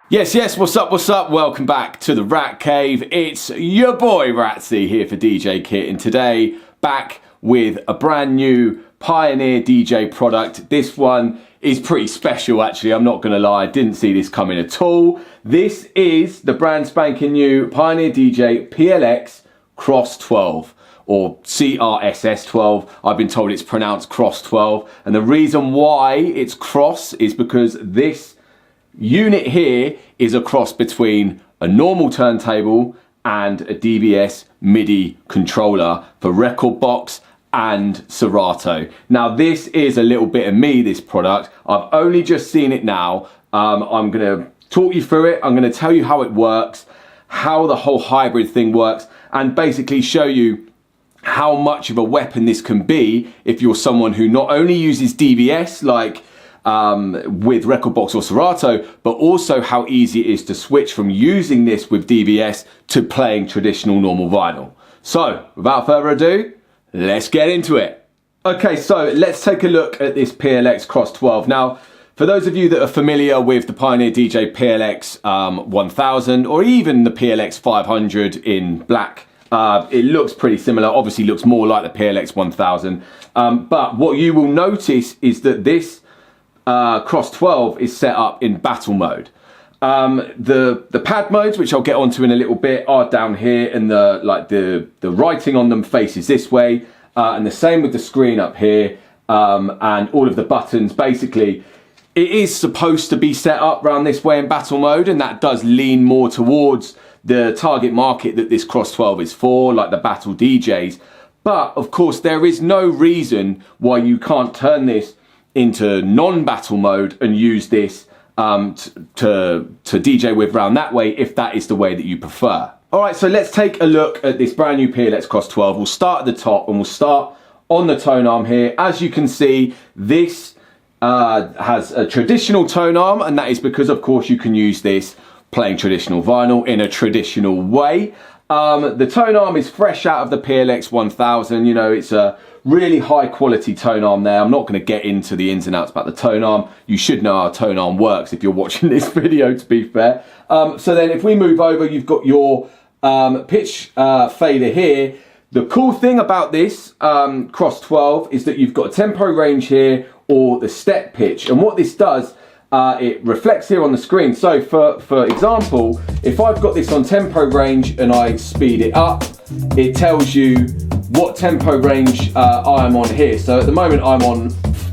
Yes, what's up? Welcome back to the Rat Cave. It's your boy Ratzi here for DJKit, and today back with a brand new Pioneer DJ product. This one is pretty special actually, I'm not gonna lie, I didn't see this coming at all. This is the brand spanking new Pioneer DJ PLX-CRSS12 or CRSS12. I've been told it's pronounced Cross 12, and the reason why it's cross is because this unit here is a cross between a normal turntable and a DBS MIDI controller for record box and Serato. Now this is a little bit of me, this product. I've only just seen it now. I'm gonna talk you through it. I'm gonna tell you how it works, how the whole hybrid thing works, and basically show you how much of a weapon this can be if you're someone who not only uses DBS like with record box or Serato, but also how easy it is to switch from using this with DBS to playing traditional normal vinyl. So without further ado, let's get into it. Okay, so let's take a look at this PLX-CRSS12. Now, for those of you that are familiar with the Pioneer DJ PLX-1000 or even the PLX-500 in black, it looks pretty similar. Obviously looks more like the PLX-1000, but what you will notice is that this Cross 12 is set up in battle mode. The pad modes, which I'll get onto in a little bit, are down here, and the writing on them faces this way, and the same with the screen up here, and all of the buttons. Basically, it is supposed to be set up around this way in battle mode, and that does lean more towards the target market that this Cross 12 is for, like the battle DJs. But of course, there is no reason why you can't turn this into non-battle mode and use this to DJ with round that way, if that is the way that you prefer. All right, so let's take a look at this brand new PLX-CRSS12. We'll start at the top and we'll start on the tone arm here. As you can see, this has a traditional tone arm, and that is because of course you can use this playing traditional vinyl in a traditional way. The tone arm is fresh out of the PLX-1000. You know, it's a really high quality tone arm there. I'm not going to get into the ins and outs about the tone arm. You should know how a tone arm works if you're watching this video, to be fair. So then if we move over, you've got your pitch fader here. The cool thing about this Cross 12 is that you've got a tempo range here, or the step pitch, and what this does, it reflects here on the screen. So for example, if I've got this on tempo range and I speed it up, it tells you what tempo range I am on here. So at the moment I'm on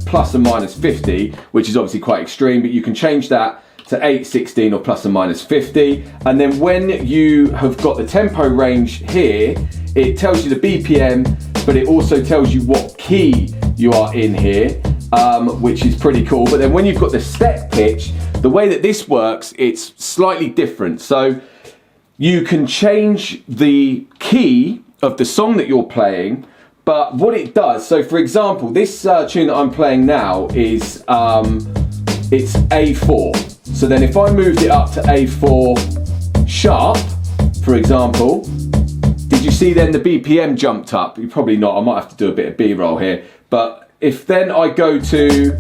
plus and minus 50, which is obviously quite extreme, but you can change that to 816 or plus and minus 50. And then when you have got the tempo range here, it tells you the BPM, but it also tells you what key you are in here, which is pretty cool. But then when you've got the step pitch, the way that this works, it's slightly different. So you can change the key of the song that you're playing, but what it does, so for example, this tune that I'm playing now is it's A4. So then if I moved it up to A4 sharp, for example, did you see then the BPM jumped up? You probably not, I might have to do a bit of B-roll here, but if then I go to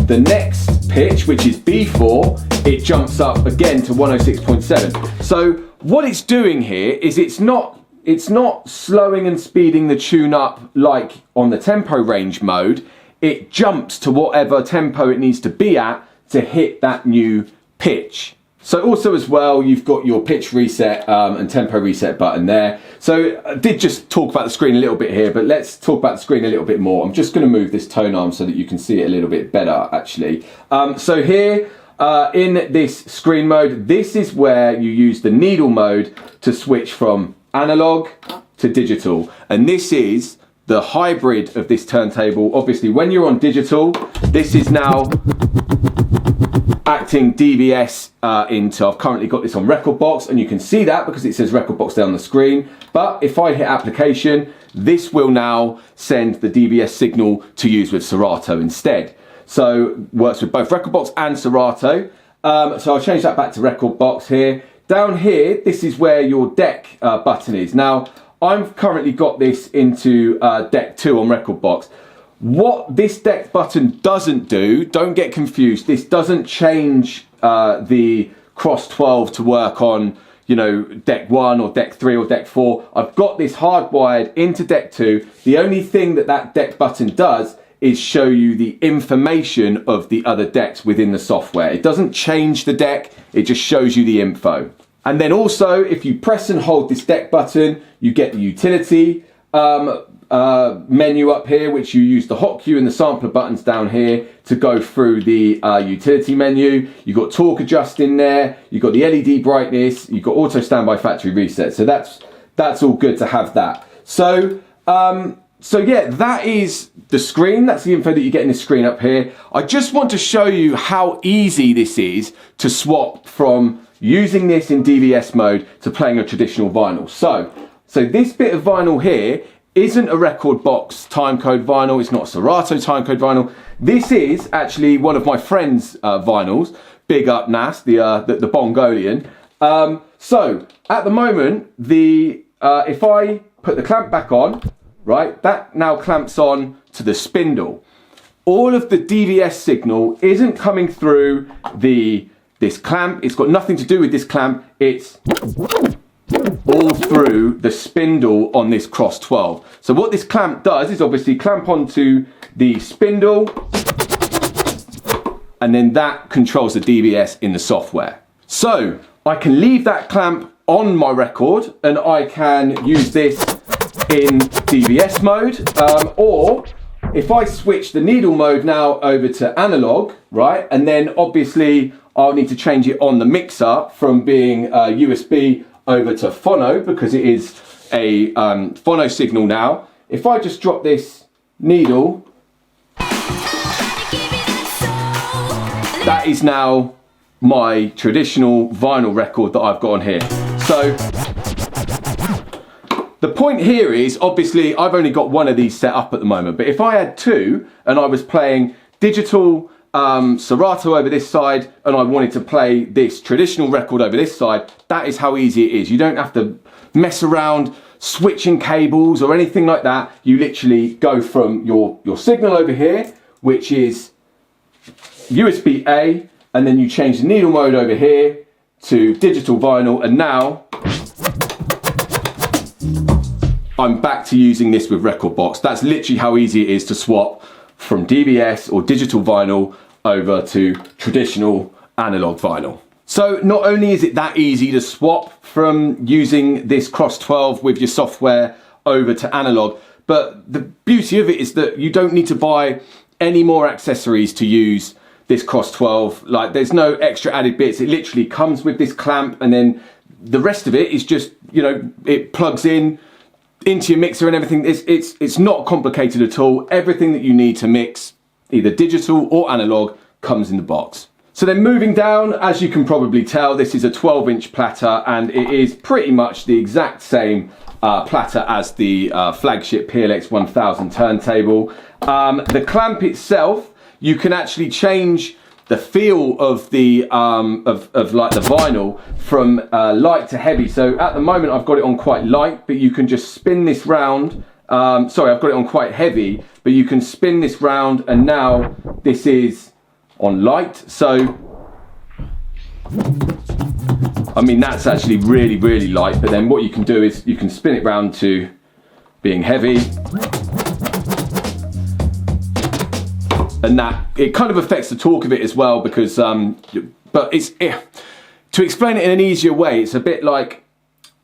the next pitch, which is B4, it jumps up again to 106.7. So what it's doing here is it's not slowing and speeding the tune up like on the tempo range mode. It jumps to whatever tempo it needs to be at to hit that new pitch. So also as well, you've got your pitch reset and tempo reset button there. So I did just talk about the screen a little bit here, but let's talk about the screen a little bit more. I'm just going to move this tone arm so that you can see it a little bit better actually. So here in this screen mode, this is where you use the needle mode to switch from analog to digital, and this is the hybrid of this turntable. Obviously when you're on digital, this is now acting DBS into, I've currently got this on record box, and you can see that because it says record box down on the screen. But if I hit application, this will now send the DBS signal to use with Serato instead. So works with both record box and Serato. So I'll change that back to record box here. Down here, this is where your deck button is. Now, I've currently got this into deck 2 on record box. What this deck button doesn't do, don't get confused, this doesn't change the cross 12 to work on, you know, deck 1 or deck 3 or deck 4. I've got this hardwired into deck 2. The only thing that that deck button does is show you the information of the other decks within the software. It doesn't change the deck, it just shows you the info. And then also, if you press and hold this deck button, you get the utility menu up here, which you use the hot cue and the sampler buttons down here to go through the utility menu. You've got torque adjust in there, you've got the LED brightness, you've got auto standby factory reset. So that's all good to have that. So yeah, that is the screen. That's the info that you get in the screen up here. I just want to show you how easy this is to swap from using this in DVS mode to playing a traditional vinyl. So this bit of vinyl here isn't a record box timecode vinyl. It's not a Serato timecode vinyl. This is actually one of my friend's vinyls. Big up Nas, the Bongolian. So at the moment, if I put the clamp back on, right, that now clamps on to the spindle. All of the DVS signal isn't coming through this clamp. It's got nothing to do with this clamp. It's all through the spindle on this cross 12. So what this clamp does is obviously clamp onto the spindle, and then that controls the DVS in the software. So I can leave that clamp on my record and I can use this in DVS mode, or if I switch the needle mode now over to analog, right, and then obviously I'll need to change it on the mixer from being USB over to phono, because it is a phono signal now. If I just drop this needle, that is now my traditional vinyl record that I've got on here. So the point here is, obviously I've only got one of these set up at the moment, but if I had two and I was playing digital Serato over this side and I wanted to play this traditional record over this side, that is how easy it is. You don't have to mess around switching cables or anything like that. You literally go from your signal over here, which is USB A, and then you change the needle mode over here to digital vinyl, and now I'm back to using this with record box. That's literally how easy it is to swap from DVS or digital vinyl over to traditional analog vinyl. So not only is it that easy to swap from using this cross 12 with your software over to analog, but the beauty of it is that you don't need to buy any more accessories to use this cross 12. Like, there's no extra added bits. It literally comes with this clamp, and then the rest of it is just, you know, it plugs in into your mixer and everything. It's not complicated at all. Everything that you need to mix either digital or analog comes in the box. So then moving down, as you can probably tell, this is a 12-inch platter, and it is pretty much the exact same platter as the flagship PLX-1000 turntable. The clamp itself, you can actually change the feel of the like the vinyl from light to heavy. So at the moment I've got it on quite light, but you can just spin this round. Sorry, I've got it on quite heavy, but you can spin this round, and now this is on light. So I mean, that's actually really, really light, but then what you can do is you can spin it round to being heavy, and that it kind of affects the torque of it as well, because but to explain it in an easier way, it's a bit like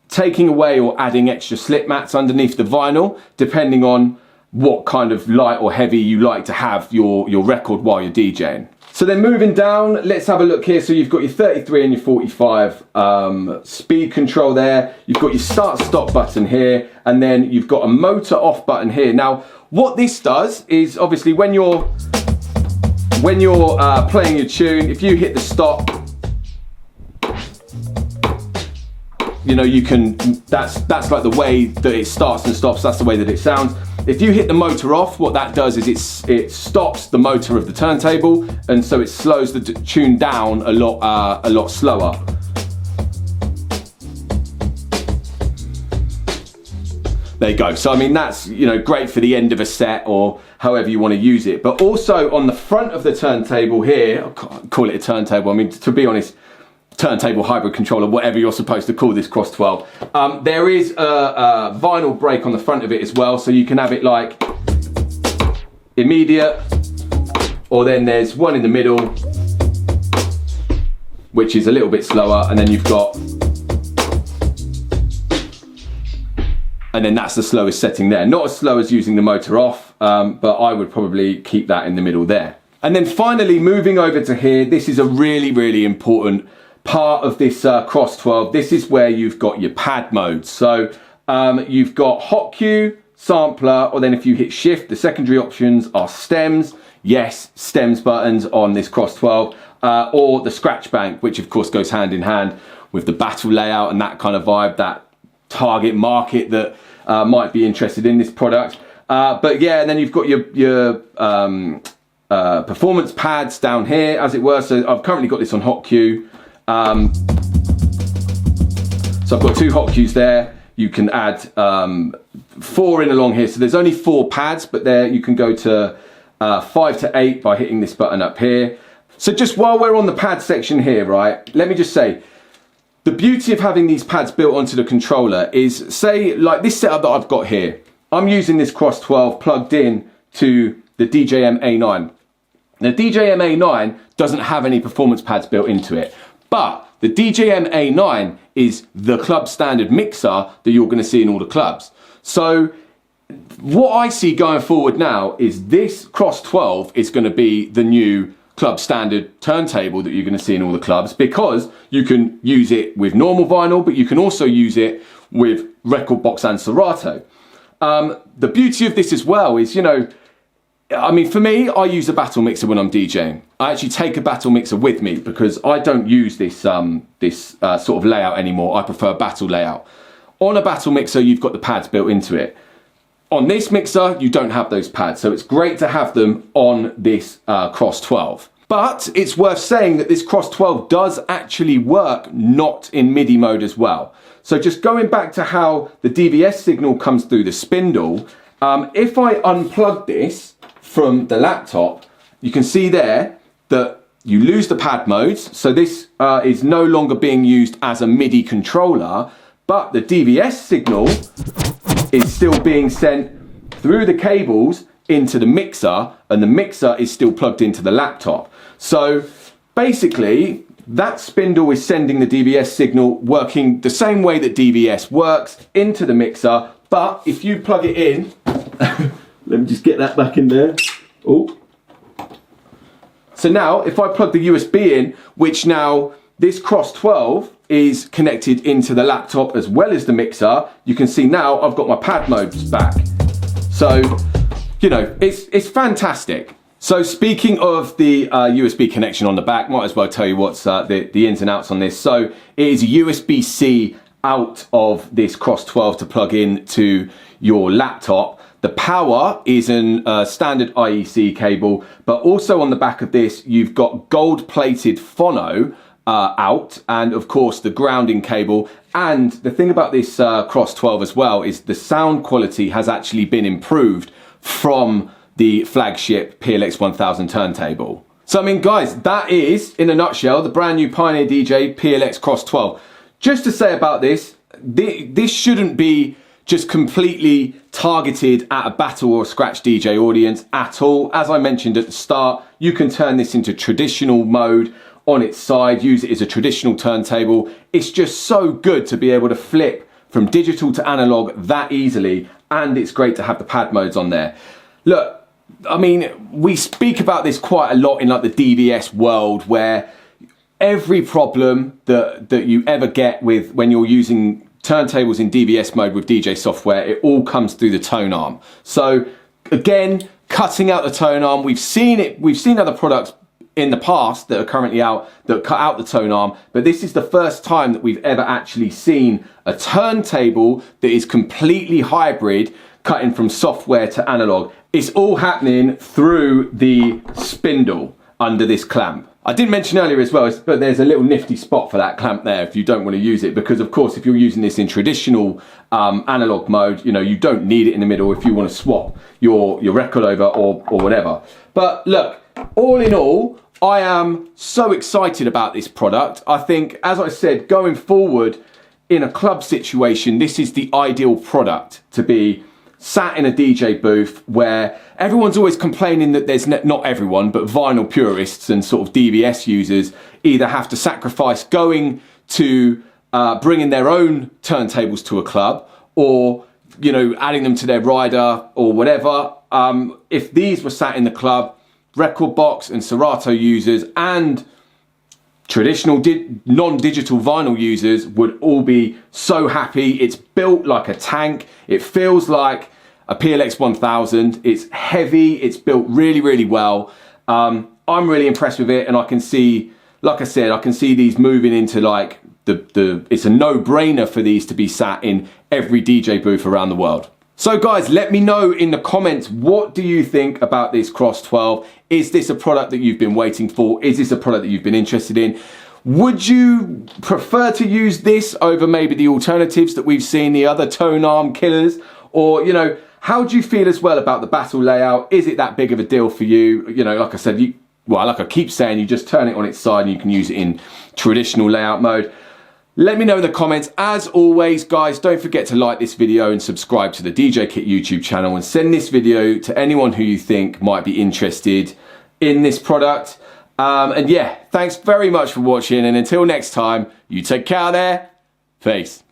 taking away or adding extra slip mats underneath the vinyl, depending on what kind of light or heavy you like to have your record while you're DJing. So then moving down, let's have a look here. So you've got your 33 and your 45 speed control there. You've got your start stop button here, and then you've got a motor off button here. Now what this does is, obviously when you're playing your tune, if you hit the stop, you know, you can, that's like the way that it starts and stops, that's the way that it sounds. If you hit the motor off, what that does is it stops the motor of the turntable, and so it slows the tune down a lot slower. There you go. So I mean, that's, you know, great for the end of a set or however you want to use it. But also on the front of the turntable here, I can't call it a turntable, I mean, to be honest, turntable hybrid controller, whatever you're supposed to call this Cross 12. There is a vinyl brake on the front of it as well, so you can have it like immediate, or then there's one in the middle, which is a little bit slower, and then you've got, and then that's the slowest setting there. Not as slow as using the motor off, but I would probably keep that in the middle there. And then finally, moving over to here, this is a really, really important part of this Cross 12. This is where you've got your pad modes. So you've got hot cue, sampler, or then if you hit shift, the secondary options are stems. Yes, stems buttons on this Cross 12, or the scratch bank, which of course goes hand in hand with the battle layout and that kind of vibe, that target market that might be interested in this product. But yeah, and then you've got your performance pads down here, as it were. So I've currently got this on hot cue. So I've got 2 hot cues there. You can add 4 in along here. So there's only 4 pads, but there you can go to 5 to 8 by hitting this button up here. So just while we're on the pad section here, right, let me just say, the beauty of having these pads built onto the controller is, say, like this setup that I've got here. I'm using this Cross 12 plugged in to the DJM A9. The DJM A9 doesn't have any performance pads built into it, but the DJM A9 is the club standard mixer that you're going to see in all the clubs. So what I see going forward now is this Cross 12 is going to be the new club standard turntable that you're going to see in all the clubs, because you can use it with normal vinyl, but you can also use it with record box and Serato. The beauty of this as well is, you know, I mean, for me, I use a battle mixer when I'm DJing. I actually take a battle mixer with me because I don't use this sort of layout anymore. I prefer battle layout. On a battle mixer, you've got the pads built into it. On this mixer, you don't have those pads, so it's great to have them on this Cross 12. But it's worth saying that this Cross 12 does actually work not in MIDI mode as well. So just going back to how the DVS signal comes through the spindle, if I unplug this from the laptop, you can see there that you lose the pad modes. So this is no longer being used as a MIDI controller, but the DVS signal is still being sent through the cables into the mixer, and the mixer is still plugged into the laptop. So basically, that spindle is sending the DVS signal working the same way that DVS works into the mixer, but if you plug it in, let me just get that back in there. Oh. So now, if I plug the USB in, which now this Cross 12 is connected into the laptop as well as the mixer, you can see now I've got my pad modes back. So, you know, it's fantastic. So speaking of the USB connection on the back, might as well tell you what's the ins and outs on this. So it is a USB-C out of this Cross 12 to plug in to your laptop. The power is a standard IEC cable, but also on the back of this, you've got gold-plated phono out, and of course the grounding cable. And the thing about this Cross 12 as well is the sound quality has actually been improved from the flagship PLX-1000 turntable. So I mean, guys, that is, in a nutshell, the brand new Pioneer DJ PLX Cross 12. Just to say about this, this shouldn't be just completely targeted at a battle or scratch DJ audience at all. As I mentioned at the start, you can turn this into traditional mode on its side, use it as a traditional turntable. It's just so good to be able to flip from digital to analog that easily, and it's great to have the pad modes on there. Look, I mean, we speak about this quite a lot in like the DVS world, where every problem that you ever get with when you're using turntables in DVS mode with DJ software, it all comes through the tone arm. So again, cutting out the tone arm, we've seen other products in the past that are currently out that cut out the tone arm, but this is the first time that we've ever actually seen a turntable that is completely hybrid, cutting from software to analog. It's all happening through the spindle under this clamp. I did mention earlier as well, but there's a little nifty spot for that clamp there if you don't want to use it, because of course if you're using this in traditional analog mode, you know, you don't need it in the middle if you want to swap your record over or whatever. But look, all in all, I am so excited about this product. I think, as I said, going forward in a club situation, this is the ideal product to be sat in a DJ booth where everyone's always complaining that there's not everyone, but vinyl purists and sort of DVS users either have to sacrifice going to bringing their own turntables to a club, or you know, adding them to their rider or whatever. If these were sat in the club, record box and Serato users and traditional non-digital vinyl users would all be so happy. It's built like a tank. It feels like a PLX-1000. It's heavy. It's built really, really well. I'm really impressed with it, and I can see, like I said, I can see these moving into like it's a no-brainer for these to be sat in every DJ booth around the world. So guys, let me know in the comments, what do you think about this Cross 12? Is this a product that you've been waiting for? Is this a product that you've been interested in? Would you prefer to use this over maybe the alternatives that we've seen, the other tone arm killers? Or, you know, how do you feel as well about the battle layout? Is it that big of a deal for you? You know, like I said, well, like I keep saying, you just turn it on its side and you can use it in traditional layout mode. Let me know in the comments. As always, guys, don't forget to like this video and subscribe to the DJKit YouTube channel, and send this video to anyone who you think might be interested in this product. And yeah, thanks very much for watching, and until next time, you take care there. Peace.